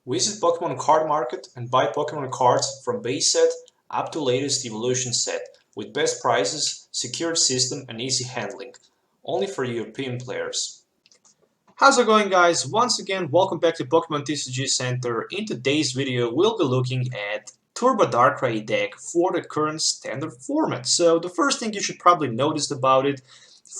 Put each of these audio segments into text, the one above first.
Visit Pokemon Card Market and buy Pokemon cards from base set up to latest evolution set with best prices, secured system and easy handling. Only for European players. How's it going, guys? Once again, welcome back to Pokemon TCG Center. In today's video, we'll be looking at Turbo Darkrai deck for the current standard format. So the first thing you should probably notice about it,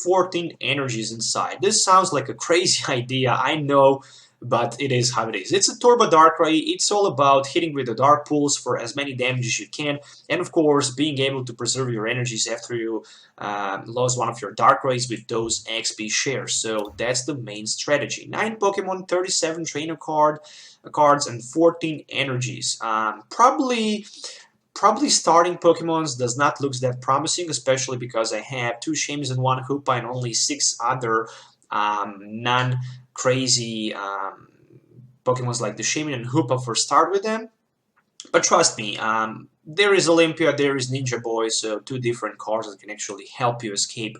14 energies inside. This sounds like a crazy idea, I know, but it is how it is. It's a Turbo Darkrai. It's all about hitting with the Dark Pulse for as many damage as you can, and of course being able to preserve your energies after you lost one of your Darkrai's with those XP shares. So that's the main strategy. 9 Pokemon, 37 trainer cards, and 14 energies. Probably starting Pokemons does not look that promising, especially because I have 2 Shames and 1 Hoopa and only 6 other non-crazy Pokemons like the Shaman and Hoopa for start with them. But trust me, there is Olympia, there is Ninja Boy, so 2 different cards that can actually help you escape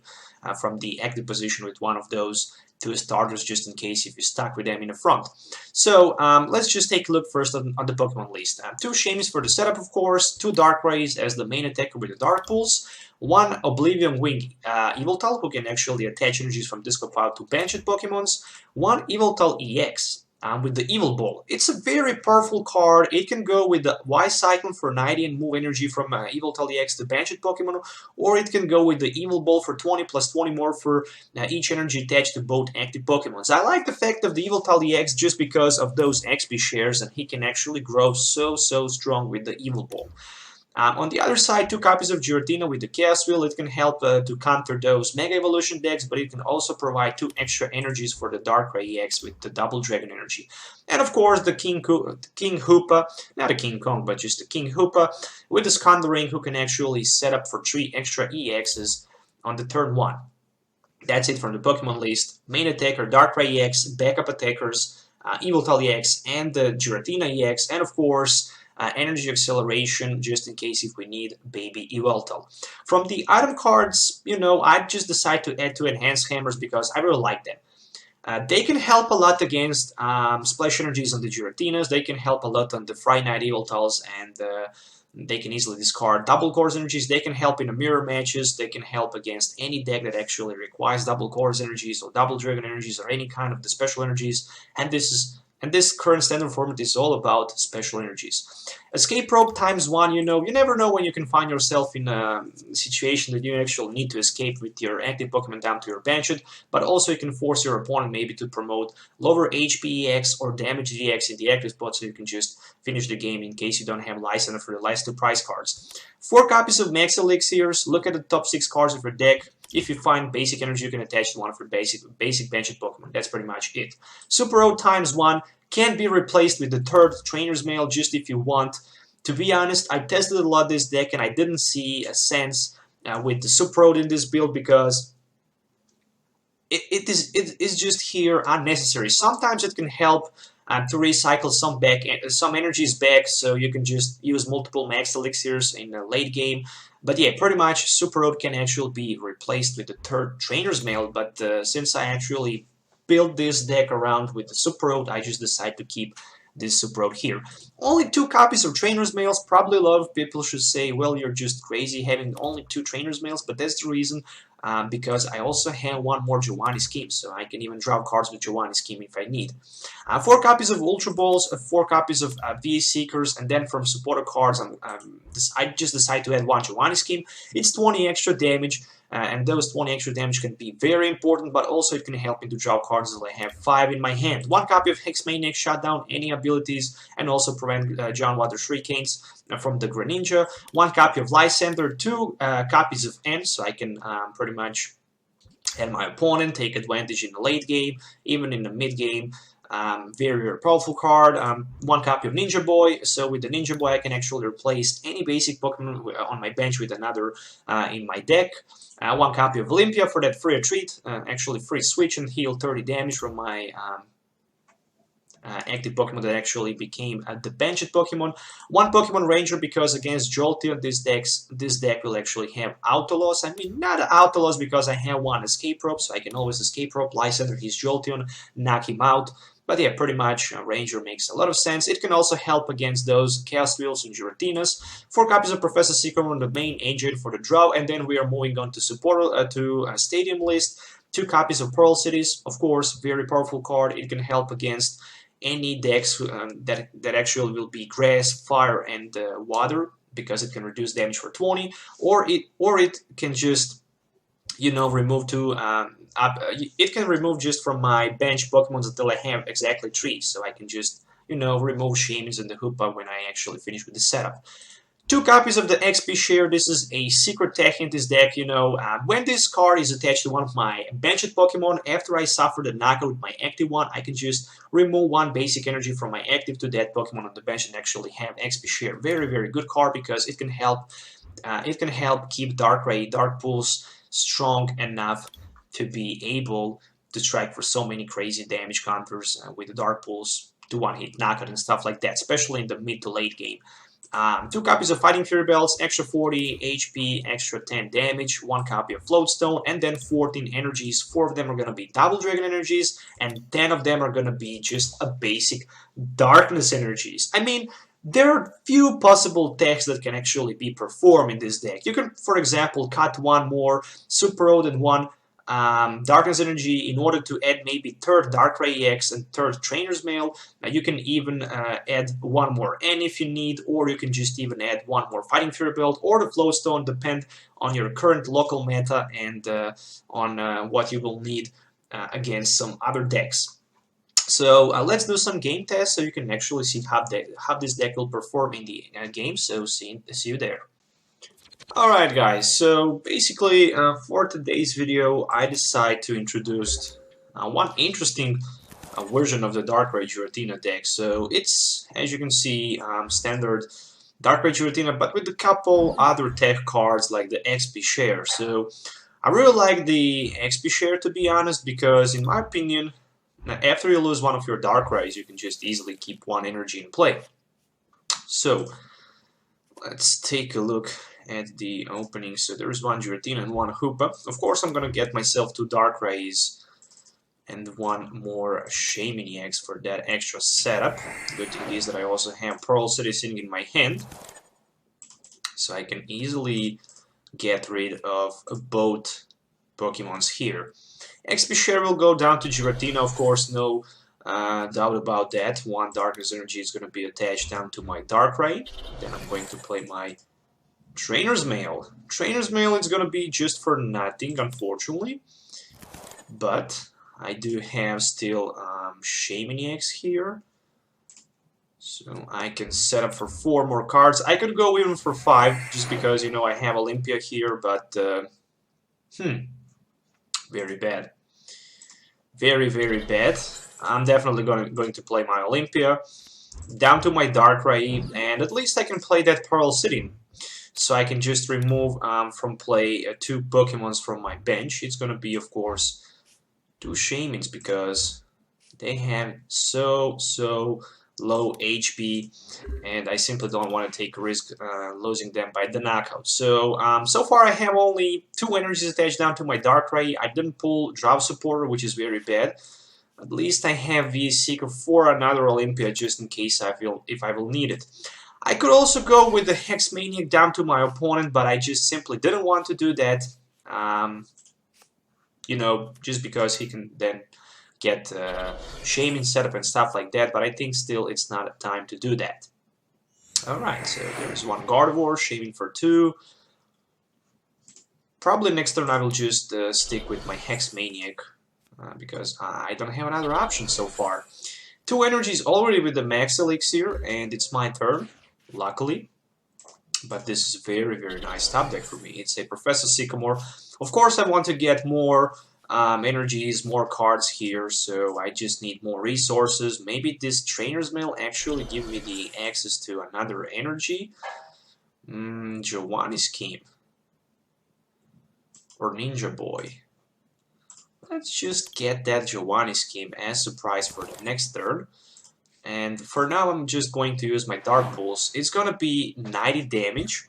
from the active position with one of those 2 starters, just in case if you're stuck with them in the front. So let's just take a look first on the Pokemon list. 2 Shamies for the setup, of course, 2 Darkrai's as the main attacker with the Dark Pulse, 1 Oblivion Wing Yveltal, who can actually attach energies from Disco Pile to banished Pokemons, 1 Yveltal EX, with the Evil Ball. It's a very powerful card. It can go with the Y-Cyclone for 90 and move energy from Yveltal EX to banished Pokemon, or it can go with the Evil Ball for 20 plus 20 more for each energy attached to both active Pokemons. I like the fact of the Yveltal EX just because of those XP shares, and he can actually grow so strong with the Evil Ball. On the other side, 2 copies of Giratina with the Chaos Wheel. It can help to counter those Mega Evolution decks, but it can also provide 2 extra energies for the Darkrai EX with the Double Dragon energy. And of course, the King Hoopa, not a King Kong, but just the King Hoopa with the Skandering, who can actually set up for 3 extra EXs on the turn 1. That's it from the Pokemon list. Main attacker, Darkrai EX, backup attackers, Yveltal EX, and the Giratina EX, and of course, energy acceleration just in case if we need baby Yveltal. From the item cards, you know, I just decide to add 2 enhanced hammers because I really like them. They can help a lot against splash energies on the Giratinas. They can help a lot on the Friday Night Yveltals, and they can easily discard double cores energies. They can help in the mirror matches. They can help against any deck that actually requires double cores energies or double dragon energies or any kind of the special energies. And this current standard format is all about special energies. Escape rope ×1, you know, you never know when you can find yourself in a situation that you actually need to escape with your active Pokemon down to your banished, but also you can force your opponent maybe to promote lower HP EX or damage EX in the active spot so you can just finish the game in case you don't have license for the last 2 prize cards. 4 copies of Max Elixirs. Look at the top 6 cards of your deck. If you find basic energy, you can attach to one of your basic banished Pokemon. That's pretty much it. Super Road ×1 can be replaced with the 3rd Trainer's Mail just if you want. To be honest, I tested a lot this deck and I didn't see a sense with the Super Road in this build because it is just here unnecessary. Sometimes it can help to recycle some energies back, so you can just use multiple Max Elixirs in the late game. But yeah, pretty much Super Road can actually be replaced with the 3rd Trainer's Mail, but since I actually built this deck around with the Super Road, I just decided to keep this Super Road here. Only 2 copies of Trainer's Mails. Probably a lot of people should say, well, you're just crazy having only 2 Trainer's Mails, but that's the reason, because I also have 1 more Giovanni Scheme, so I can even draw cards with Giovanni Scheme if I need. 4 copies of Ultra Balls, 4 copies of VS Seekers, and then from supporter cards, I just decided to add 1 Giovanni Scheme. It's 20 extra damage. And those 20 extra damage can be very important, but also it can help me to draw cards as I have 5 in my hand. 1 copy of Hex Maniac, shut down any abilities, and also prevent John Water Shurikens from the Greninja. 1 copy of Lysander, 2 copies of N, so I can pretty much have my opponent take advantage in the late game, even in the mid game. Very powerful card. 1 copy of Ninja Boy, so with the Ninja Boy I can actually replace any basic Pokemon on my bench with another in my deck. 1 copy of Olympia for that free retreat, actually free switch and heal 30 damage from my active Pokemon that actually became the banished Pokemon. 1 Pokemon Ranger because against Jolteon this deck will actually have auto loss. I mean, not auto loss because I have 1 escape rope, so I can always escape rope, Lysander his Jolteon, knock him out. But yeah, pretty much Ranger makes a lot of sense. It can also help against those Chaos Wheels and Giratinas. 4 copies of Professor Sycamore on the main agent for the draw, and then we are moving on to support to a stadium list. 2 copies of Pearl Cities, of course, very powerful card. It can help against any decks that actually will be grass, fire, and water, because it can reduce damage for 20, or it can just, you know, remove 2 it can remove just from my bench Pokemons until I have exactly 3, so I can just, you know, remove Shamans and the Hoopa when I actually finish with the setup. 2 copies of the XP Share. This is a secret tech in this deck, you know. When this card is attached to one of my benched Pokemon, after I suffer the knockout with my active one, I can just remove 1 basic energy from my active to that Pokemon on the bench and actually have XP Share. Very, very good card because it can help keep Darkrai, Dark Pulse strong enough to be able to strike for so many crazy damage counters with the Dark Pulse, to one-hit knockout and stuff like that, especially in the mid to late game. 2 copies of Fighting Fury Bells, extra 40 HP, extra 10 damage, 1 copy of Floatstone, and then 14 energies. 4 of them are going to be Double Dragon energies, and 10 of them are going to be just a basic Darkness energies. I mean, there are few possible techs that can actually be performed in this deck. You can, for example, cut 1 more Super Road and 1 Darkness Energy in order to add maybe 3rd Darkrai EX and 3rd Trainer's Mail. You can even add 1 more N if you need, or you can just even add 1 more Fighting Fury Belt or the Flowstone, depend on your current local meta and on what you will need against some other decks. So let's do some game tests so you can actually see how this deck will perform in the game. So see you there. Alright guys, so basically for today's video I decided to introduce one interesting version of the Darkrai Giratina deck. So it's, as you can see, standard Darkrai Giratina, but with a couple other tech cards like the XP Share. So I really like the XP Share, to be honest, because in my opinion, after you lose one of your Darkrai's, you can just easily keep 1 energy in play. So let's take a look at the opening. So there is 1 Giratina and 1 Hoopa. Of course, I'm gonna get myself 2 Darkrai's and 1 more Shaymin EX for that extra setup. Good thing is that I also have Pearl City sitting in my hand, so I can easily get rid of both Pokemons here. XP Share will go down to Giratina, of course, no doubt about that. 1 Darkness Energy is going to be attached down to my Darkrai. Then I'm going to play my Trainer's Mail. Trainer's Mail is going to be just for nothing, unfortunately. But I do have still Shaymin EX here. So I can set up for 4 more cards. I could go even for 5, just because, you know, I have Olympia here, but very bad. Very, very bad. I'm definitely going to play my Olympia. Down to my Darkrai, and at least I can play that Pearl City. So I can just remove from play 2 Pokemons from my bench. It's going to be, of course, 2 Shaymins, because they have so low HP, and I simply don't want to take a risk losing them by the knockout. So so far I have only 2 energies attached down to my Darkrai. I didn't pull Drop Supporter, which is very bad. At least I have the Seeker for another Olympia, just in case if I will need it. I could also go with the Hex Maniac down to my opponent, but I just simply didn't want to do that. You know, just because he can then get Shaymin setup and stuff like that, but I think still it's not a time to do that. Alright, so there's 1 Gardevoir, Shaymin for 2. Probably next turn I will just stick with my Hex Maniac, because I don't have another option so far. 2 energies already with the Max Elixir, and it's my turn, luckily. But this is a very, very nice top deck for me. It's a Professor Sycamore. Of course I want to get more energies, more cards here, so I just need more resources. Maybe this Trainer's Mail actually give me the access to another energy. Giovanni Scheme. Or Ninja Boy. Let's just get that Giovanni Scheme as surprise for the next turn. And for now I'm just going to use my Dark Pulse. It's gonna be 90 damage.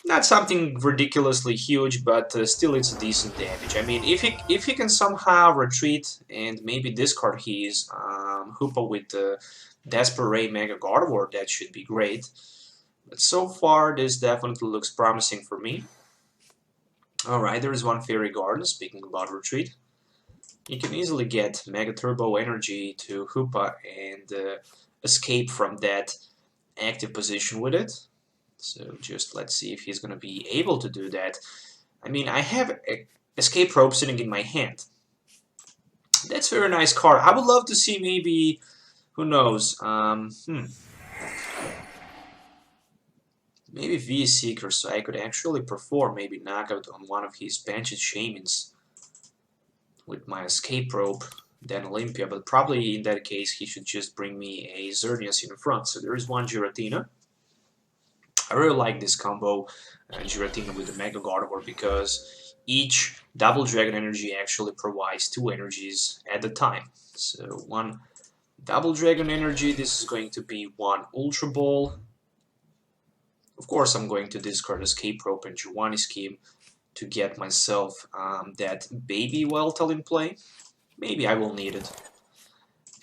Not something ridiculously huge, but still it's a decent damage. I mean, if he can somehow retreat and maybe discard his Hoopa with the Desperate Mega Gardevoir, that should be great. But so far, this definitely looks promising for me. Alright, there is one Fairy Garden, speaking about retreat. You can easily get Mega Turbo Energy to Hoopa and escape from that active position with it. So just let's see if he's going to be able to do that. I mean, I have Escape Rope sitting in my hand. That's a very nice card. I would love to see maybe, who knows, maybe V-Seeker, so I could actually perform maybe knockout on one of his Banshee's Shamans with my Escape Rope, then Olympia, but probably in that case he should just bring me a Xerneas in front. So there is one Giratina. I really like this combo, Giratina with the Mega Gardevoir, because each Double Dragon Energy actually provides 2 energies at a time. So one Double Dragon Energy, this is going to be one Ultra Ball. Of course I'm going to discard Escape Rope and Giovanni Scheme to get myself that Baby Weltel in play. Maybe I will need it.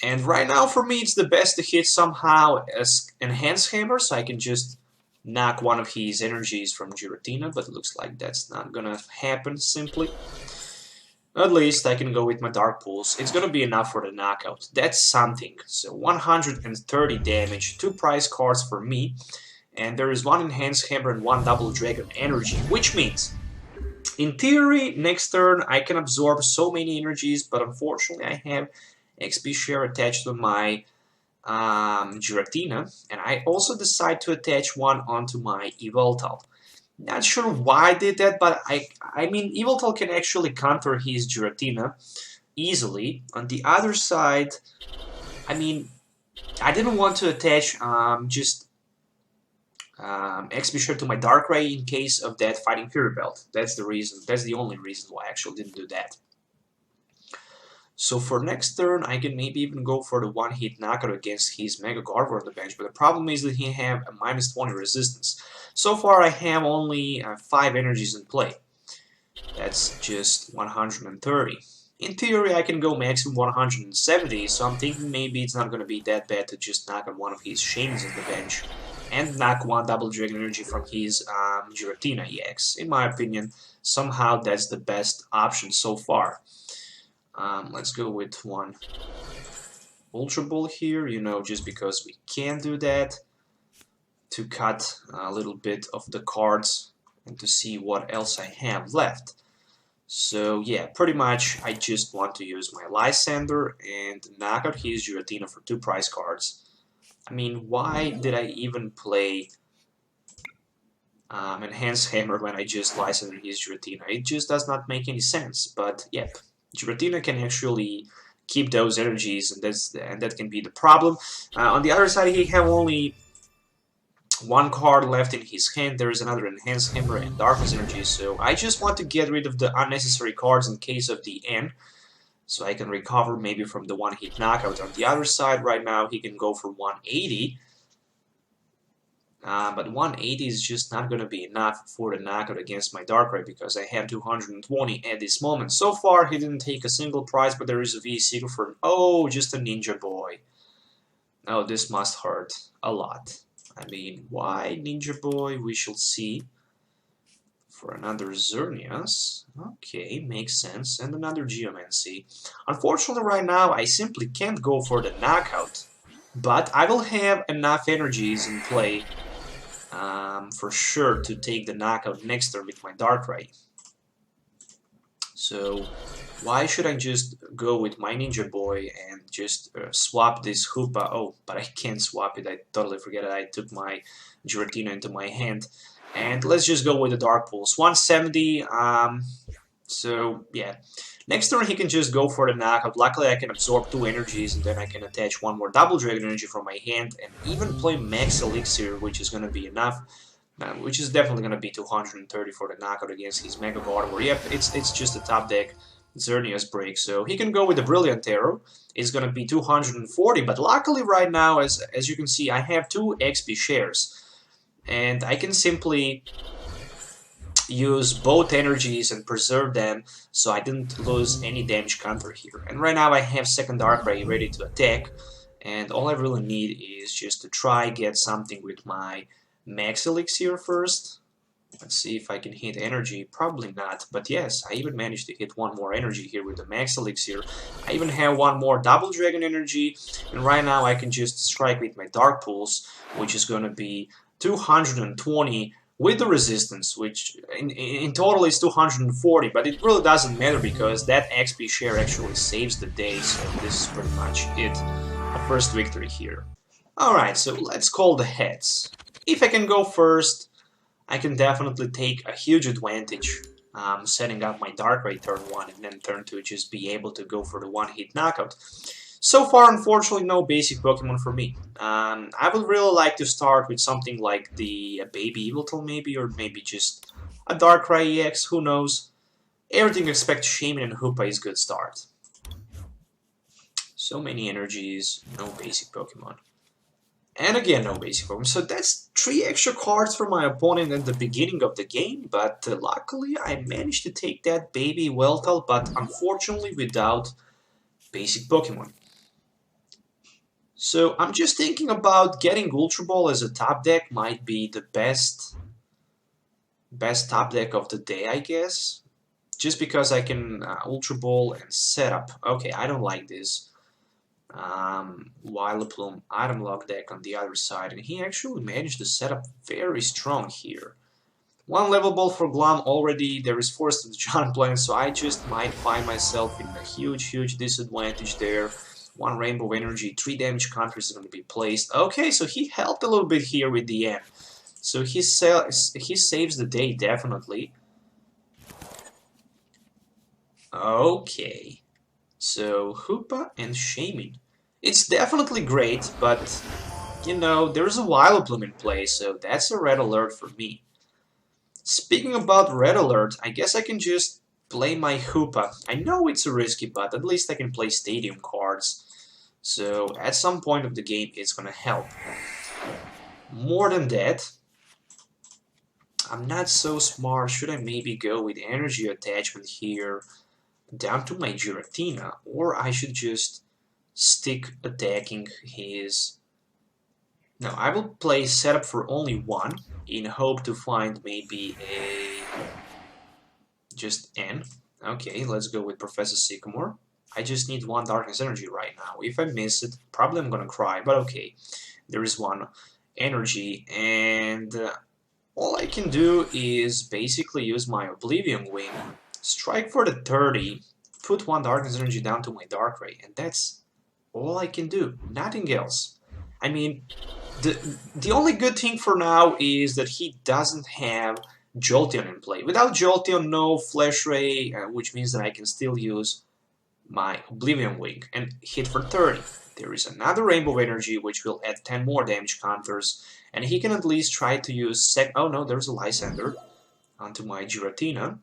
And right now for me it's the best to hit somehow as Enhance Hammer, so I can just knock one of his energies from Giratina, but it looks like that's not gonna happen simply. At least I can go with my Dark Pulse. It's gonna be enough for the knockout. That's something. So 130 damage, 2 prize cards for me, and there is one Enhanced Hammer and one Double Dragon Energy, which means, in theory, next turn I can absorb so many energies, but unfortunately I have XP share attached to my Giratina, and I also decide to attach one onto my Yveltal. Not sure why I did that, but I mean, Yveltal can actually counter his Giratina easily. On the other side, I mean, I didn't want to attach XP share to my Darkrai in case of that Fighting Fury Belt. That's the reason. That's the only reason why I actually didn't do that. So for next turn, I can maybe even go for the one-hit knockout against his Mega Gardevoir on the bench, but the problem is that he have a -20 resistance. So far I have only 5 energies in play. That's just 130. In theory I can go maximum 170, so I'm thinking maybe it's not going to be that bad to just knock out one of his Shamans on the bench and knock one Double Dragon Energy from his Giratina EX. In my opinion, somehow that's the best option so far. Let's go with one Ultra Ball here, you know, just because we can do that, to cut a little bit of the cards and to see what else I have left. So yeah, pretty much I just want to use my Lysander and knock out his Giratina for 2 prize cards. I mean, why did I even play Enhanced Hammer when I just Lysander his Giratina? It just does not make any sense, but yep. Giratina can actually keep those energies, and that can be the problem. On the other side, he have only 1 card left in his hand. There is another Enhanced Hammer and Darkness Energy, so I just want to get rid of the unnecessary cards in case of the end, so I can recover maybe from the one-hit knockout. On the other side, right now, he can go for 180. But 180 is just not going to be enough for the knockout against my Darkrai, because I have 220 at this moment. So far, he didn't take a single prize, but there is a V-Seeker for... Oh, just a Ninja Boy. Oh, this must hurt a lot. I mean, why Ninja Boy? We shall see. For another Xerneas. Okay, makes sense. And another Geomancy. Unfortunately, right now, I simply can't go for the knockout. But I will have enough energies in play for sure to take the knockout next turn with my Darkrai. So why should I just go with my Ninja Boy and just swap this Hoopa? Oh, but I can't swap it. I totally forget that I took my Giratina into my hand. And let's just go with the Dark Pulse. 170. So yeah. Next turn he can just go for the knockout. Luckily I can absorb 2 energies, and then I can attach 1 more Double Dragon Energy from my hand and even play Max Elixir, which is going to be enough. Which is definitely going to be 230 for the knockout against his Mega Gardevoir. Yep, it's just a top deck Xerneas break, so he can go with the Brilliant Arrow. It's going to be 240, but luckily right now, as you can see, I have 2 XP shares. And I can simply use both energies and preserve them so I didn't lose any damage counter here. And right now I have second Darkrai ready to attack, and all I really need is just to try get something with my Max Elixir first. Let's see if I can hit energy. Probably not, but yes, I even managed to hit one more energy here with the Max Elixir. I even have one more Double Dragon energy, and right now I can just strike with my Dark Pulse, which is gonna be 220 with the resistance, which in total is 240, but it really doesn't matter because that XP share actually saves the day, so this is pretty much it. A first victory here. Alright, so let's call the heads. If I can go first, I can definitely take a huge advantage setting up my Darkrai turn 1 and then turn 2 just be able to go for the one-hit knockout. So far, unfortunately, no basic Pokemon for me. I would really like to start with something like the Baby Yveltal maybe, or maybe just a Darkrai EX, who knows. Everything except Shaman and Hoopa is good start. So many energies, no basic Pokemon. And again, no basic Pokemon. So that's 3 extra cards for my opponent at the beginning of the game, but luckily I managed to take that Baby Yveltal, but unfortunately without basic Pokemon. So I'm just thinking about getting Ultra Ball as a top deck might be the best top deck of the day, I guess. Just because I can Ultra Ball and Setup. Okay, I don't like this. Vileplume item lock deck on the other side, and he actually managed to set up very strong here. One level ball for Glum already, there is force to the Giant Plant, so I just might find myself in a huge disadvantage there. One Rainbow Energy, 3 damage counters are going to be placed. Okay, so he helped a little bit here with the end. So he saves the day, definitely. Okay. So, Hoopa and Shaman. It's definitely great, but, you know, there's a Vileplume in play, so that's a red alert for me. Speaking about red alert, I guess I can just play my Hoopa. I know it's a risky, but at least I can play stadium cards. So, at some point of the game, it's gonna help. More than that, I'm not so smart. Should I maybe go with energy attachment here down to my Giratina, or I should just stick attacking his... No, I will play setup for only 1 in hope to find maybe a... just N. Okay, let's go with Professor Sycamore. I just need 1 Darkness Energy right now. If I miss it, probably I'm gonna cry, but okay. There is 1 energy, and all I can do is basically use my Oblivion Wing, strike for the 30, put 1 Darkness Energy down to my Darkrai, and that's all I can do. Nothing else. I mean, the only good thing for now is that he doesn't have Jolteon in play. Without Jolteon, no Flash Ray, which means that I can still use my Oblivion Wing and hit for 30. There is another Rainbow Energy, which will add 10 more damage counters, and he can at least try to use oh no, there's a Lysander onto my Giratina.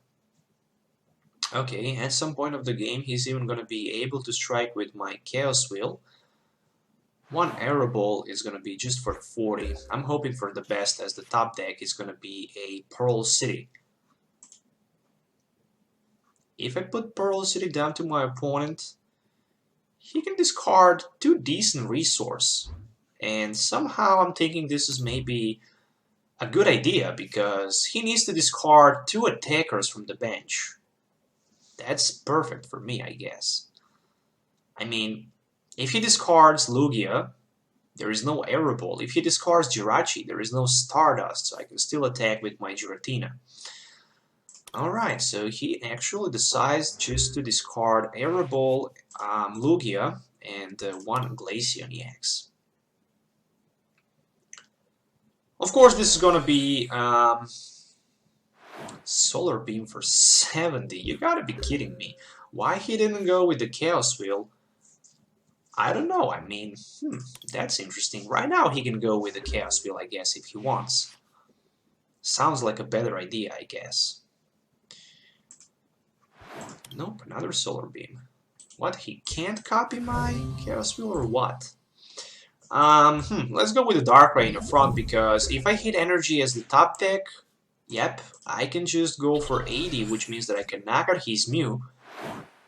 Okay, at some point of the game, he's even going to be able to strike with my Chaos Wheel. 1 Arrow Ball is going to be just for 40. I'm hoping for the best, as the top deck is going to be a Pearl City. If I put Pearl City down to my opponent, he can discard 2 decent resources. And somehow I'm thinking this is maybe a good idea, because he needs to discard 2 attackers from the bench. That's perfect for me, I guess. I mean, if he discards Lugia, there is no Arrow Ball. If he discards Jirachi, there is no Stardust, so I can still attack with my Giratina. Alright, so he actually decides just to discard Arrow Ball, Lugia, and 1 Glaceon EX. Of course, this is gonna be Solar Beam for 70. You gotta be kidding me. Why he didn't go with the Chaos Wheel? I don't know. I mean, that's interesting. Right now he can go with the Chaos Wheel, I guess, if he wants. Sounds like a better idea, I guess. Nope, another Solar Beam. What, he can't copy my Chaos Wheel or what? Let's go with the Darkrai in the front, because if I hit energy as the top deck, Yep, I can just go for 80, which means that I can knock out his Mew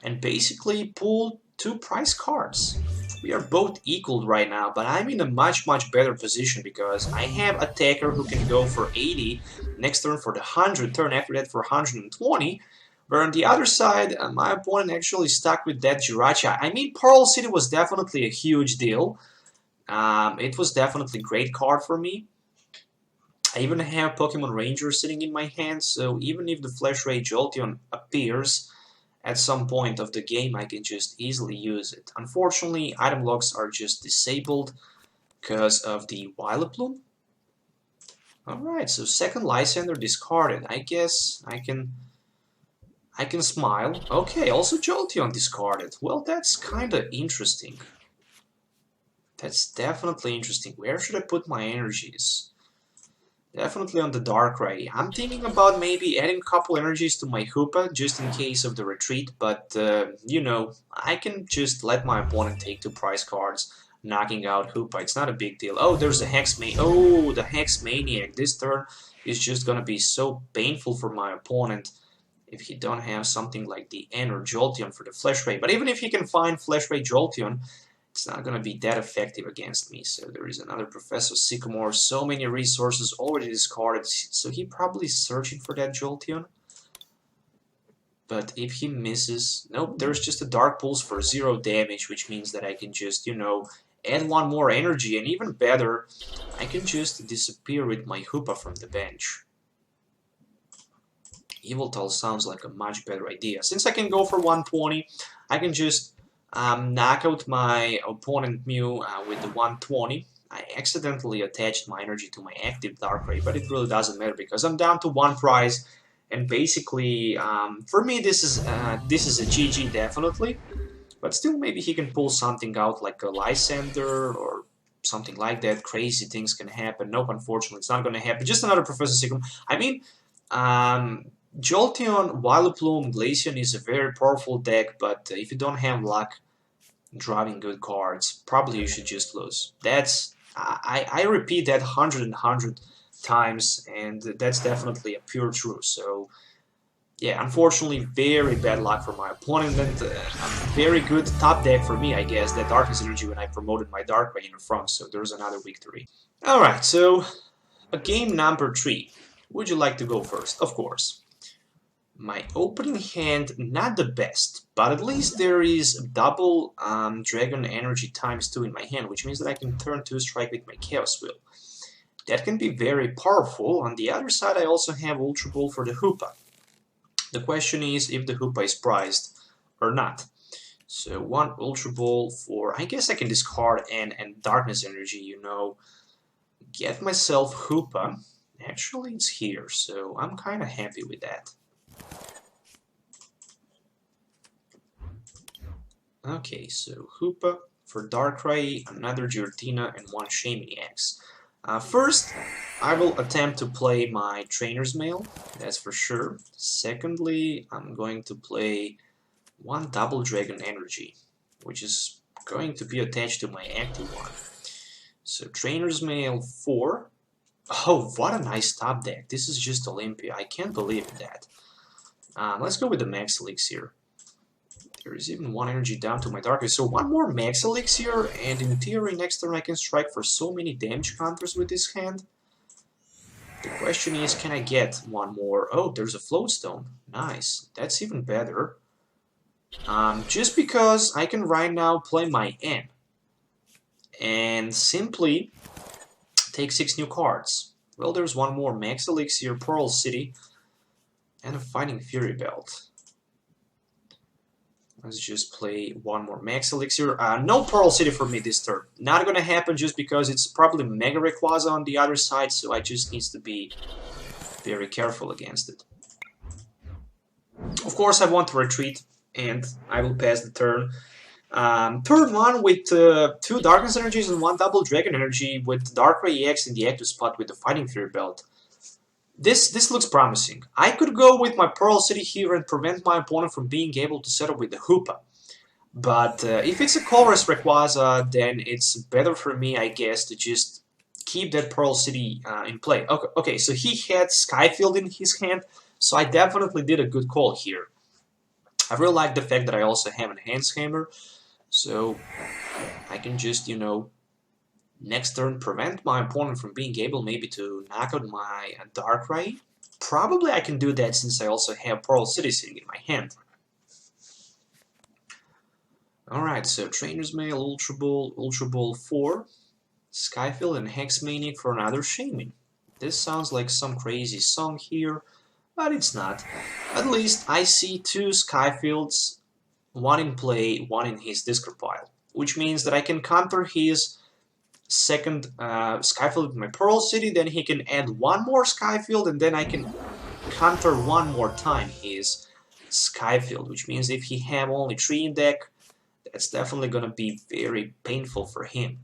and basically pull 2 prize cards. We are both equal right now, but I'm in a much better position because I have a attacker who can go for 80, next turn for the 100, turn after that for 120, where on the other side, my opponent actually stuck with that Jirachi. I mean, Pearl City was definitely a huge deal. It was definitely a great card for me. I even have Pokemon Ranger sitting in my hand, so even if the Flash Ray Jolteon appears at some point of the game, I can just easily use it. Unfortunately, item locks are just disabled because of the Vileplume. Alright, so second Lysander discarded. I guess I can smile. Okay, also Jolteon discarded. Well, that's kinda interesting. That's definitely interesting. Where should I put my energies? Definitely on the Darkrai. I'm thinking about maybe adding a couple energies to my Hoopa just in case of the retreat, but you know, I can just let my opponent take 2 prize cards, knocking out Hoopa. It's not a big deal. Oh, there's a Hex Maniac. Oh, the Hex Maniac. This turn is just gonna be so painful for my opponent if he don't have something like the N or Jolteon for the Flash Ray. But even if he can find Flash Ray Jolteon, it's not going to be that effective against me. So there is another Professor Sycamore. So many resources already discarded. So he probably is searching for that Jolteon. But if he misses... Nope, there's just a Dark Pulse for 0 damage, which means that I can just, you know, add 1 more energy. And even better, I can just disappear with my Hoopa from the bench. Yveltal sounds like a much better idea. Since I can go for 120, I can just... knock out my opponent Mew with the 120. I accidentally attached my energy to my active Darkrai, but it really doesn't matter because I'm down to 1 prize, and basically, for me, this is a GG definitely. But still, maybe he can pull something out like a Lysander or something like that. Crazy things can happen. Nope, unfortunately, it's not going to happen. Just another Professor Sycamore. I mean, Jolteon, Vileplume, Glaceon is a very powerful deck, but if you don't have luck drawing good cards, probably you should just lose. That's I repeat that 100 times, and that's definitely a pure truth. So yeah, unfortunately, very bad luck for my opponent, and a very good top deck for me, I guess, that Darkness Energy when I promoted my Darkrai in the front, so there's another victory. Alright, so a game number 3. Would you like to go first? Of course. My opening hand, not the best, but at least there is double Dragon Energy ×2 in my hand, which means that I can turn 2 strike with my Chaos Wheel. That can be very powerful. On the other side, I also have Ultra Ball for the Hoopa. The question is if the Hoopa is prized or not. So 1 Ultra Ball for, I guess I can discard and Darkness Energy, you know, get myself Hoopa. Actually, it's here, so I'm kind of happy with that. Okay, so Hoopa for Darkrai, another Giratina, and 1 Shaymin-EX. First, I will attempt to play my Trainer's Mail, that's for sure. Secondly, I'm going to play 1 Double Dragon Energy, which is going to be attached to my active one. So Trainer's Mail 4. Oh, what a nice top deck. This is just Olympia. I can't believe that. Let's go with the Max Elixir. There is even 1 energy down to my Darkrai. So 1 more Max Elixir, and in theory next turn I can strike for so many damage counters with this hand. The question is, can I get 1 more? Oh, there's a Floatstone. Nice. That's even better. Just because I can right now play my N and simply take 6 new cards. Well, there's 1 more Max Elixir, Pearl City, and a Fighting Fury Belt. Let's just play 1 more Max Elixir. No Pearl City for me this turn. Not gonna happen just because it's probably Mega Rayquaza on the other side, so I just need to be very careful against it. Of course, I want to retreat, and I will pass the turn. Turn 1 with 2 Darkness Energies and 1 Double Dragon Energy with Darkrai EX in the active spot with the Fighting Fury Belt. This looks promising. I could go with my Pearl City here and prevent my opponent from being able to settle with the Hoopa. But if it's a Colress Rayquaza, then it's better for me, I guess, to just keep that Pearl City in play. Okay, so he had Skyfield in his hand, so I definitely did a good call here. I really like the fact that I also have Enhanced Hammer, so I can just, you know, next turn prevent my opponent from being able maybe to knock out my Darkrai. Probably I can do that since I also have Pearl City sitting in my hand. Alright, so Trainer's Mail, Ultra Ball 4, Skyfield, and Hex Maniac for another Shaman. This sounds like some crazy song here, but it's not. At least I see 2 Skyfields, one in play, one in his discard pile, which means that I can counter his second Skyfield with my Pearl City, then he can add one more Skyfield, and then I can counter one more time his Skyfield, which means if he have only 3 in deck, that's definitely gonna be very painful for him.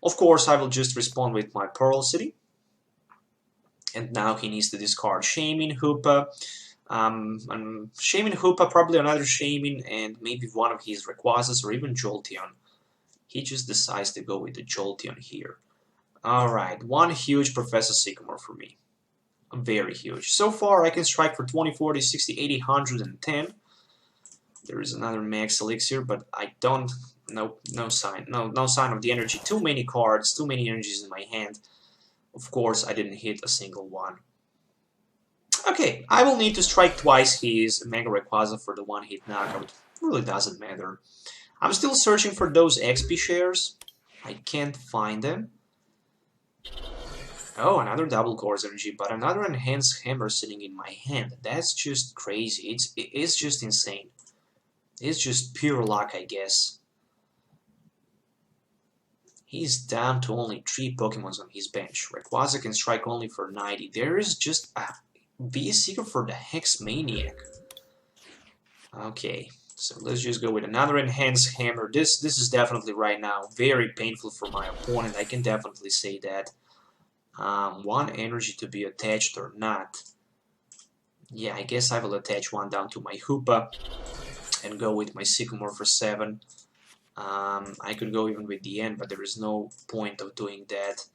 Of course, I will just respond with my Pearl City, and now he needs to discard Shaman, Hoopa, Shaman, Hoopa, probably another Shaman, and maybe one of his Rayquazas or even Jolteon. He just decides to go with the Jolteon here. Alright, one huge Professor Sycamore for me. Very huge. So far, I can strike for 20, 40, 60, 80, 110. There is another Max Elixir, but I don't... No sign. No sign of the energy. Too many cards, too many energies in my hand. Of course, I didn't hit a single one. Okay, I will need to strike twice his Mega Rayquaza for the one-hit knockout. Really doesn't matter. I'm still searching for those XP shares. I can't find them. Oh, another double Course Energy, but another Enhanced Hammer sitting in my hand. That's just crazy. It's just insane. It's just pure luck, I guess. He's down to only 3 Pokemons on his bench. Rayquaza can strike only for 90. There is just a V-Seeker for the Hex Maniac. Okay, so let's just go with another Enhanced Hammer. This is definitely right now very painful for my opponent. I can definitely say that. One energy to be attached or not. Yeah, I guess I will attach one down to my Hoopa and go with my Sycamore for 7. I could go even with the end, but there is no point of doing that.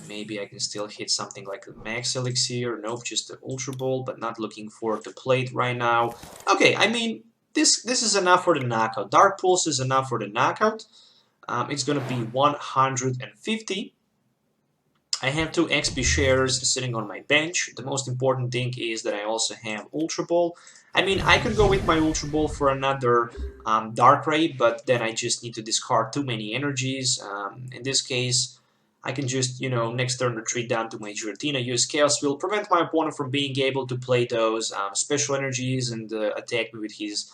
Maybe I can still hit something like a Max Elixir. Nope, just an Ultra Ball, but not looking forward to play it right now. Okay, I mean, this is enough for the knockout. Dark Pulse is enough for the knockout. It's gonna be 150. I have 2 XP shares sitting on my bench. The most important thing is that I also have Ultra Ball. I mean, I could go with my Ultra Ball for another Darkrai, but then I just need to discard too many energies. In this case, I can just, you know, next turn retreat down to my Giratina, use Chaos Wheel, prevent my opponent from being able to play those special energies and attack me with his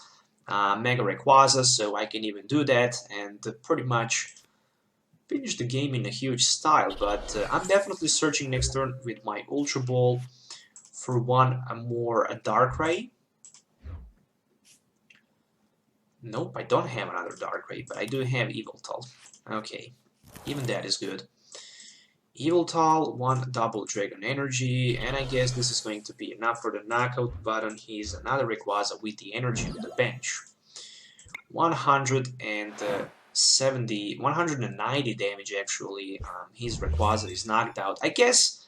Mega Rayquaza, so I can even do that and pretty much finish the game in a huge style. But I'm definitely searching next turn with my Ultra Ball for one more Darkrai. Nope, I don't have another Darkrai, but I do have Yveltal. Okay, even that is good. Yveltal, 1 double Dragon Energy, and I guess this is going to be enough for the knockout button. He's another Rayquaza with the energy on the bench. 190 damage actually. His Rayquaza is knocked out. I guess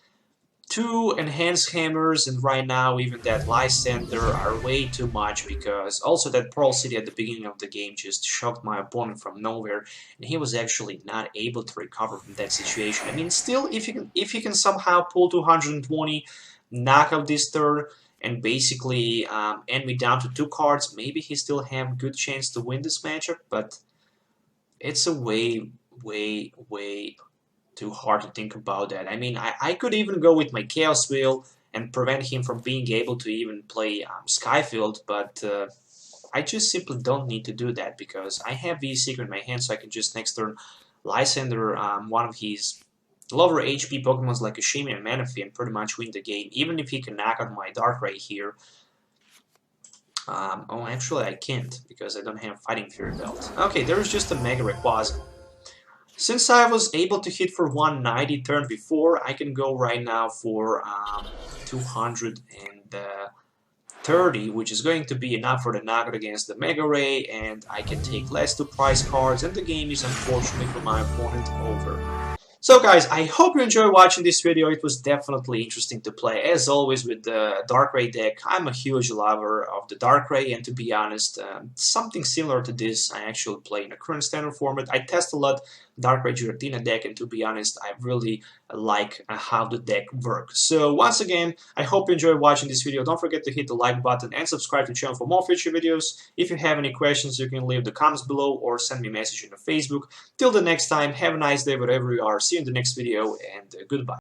2 Enhanced Hammers and right now even that Lysander are way too much, because also that Pearl City at the beginning of the game just shocked my opponent from nowhere, and he was actually not able to recover from that situation. I mean, still, if he can somehow pull 220, knock out this turn, and basically end me down to 2 cards, maybe he still have a good chance to win this matchup, but it's a way too hard to think about that. I mean, I could even go with my Chaos Wheel and prevent him from being able to even play Skyfield, but I just simply don't need to do that because I have V-Seeker in my hand, so I can just next turn Lysander one of his lower HP Pokemons like a Shaymin and Manaphy and pretty much win the game, even if he can knock out my Darkrai here. Oh, actually I can't, because I don't have Fighting Fury Belt. Okay, there's just a Mega Rayquaza. Since I was able to hit for 190 turn before, I can go right now for 200 and 30, which is going to be enough for the knockout against the Mega Ray, and I can take less 2 prize cards, and the game is unfortunately for my opponent over. So guys, I hope you enjoyed watching this video. It was definitely interesting to play. As always with the Darkrai deck, I'm a huge lover of the Darkrai, and to be honest, something similar to this I actually play in a current standard format. I test a lot Darkrai Giratina deck, and to be honest, I really like how the deck works. So once again, I hope you enjoyed watching this video. Don't forget to hit the like button and subscribe to the channel for more future videos. If you have any questions, you can leave the comments below or send me a message on Facebook. Till the next time, have a nice day wherever you are. See you in the next video, and goodbye.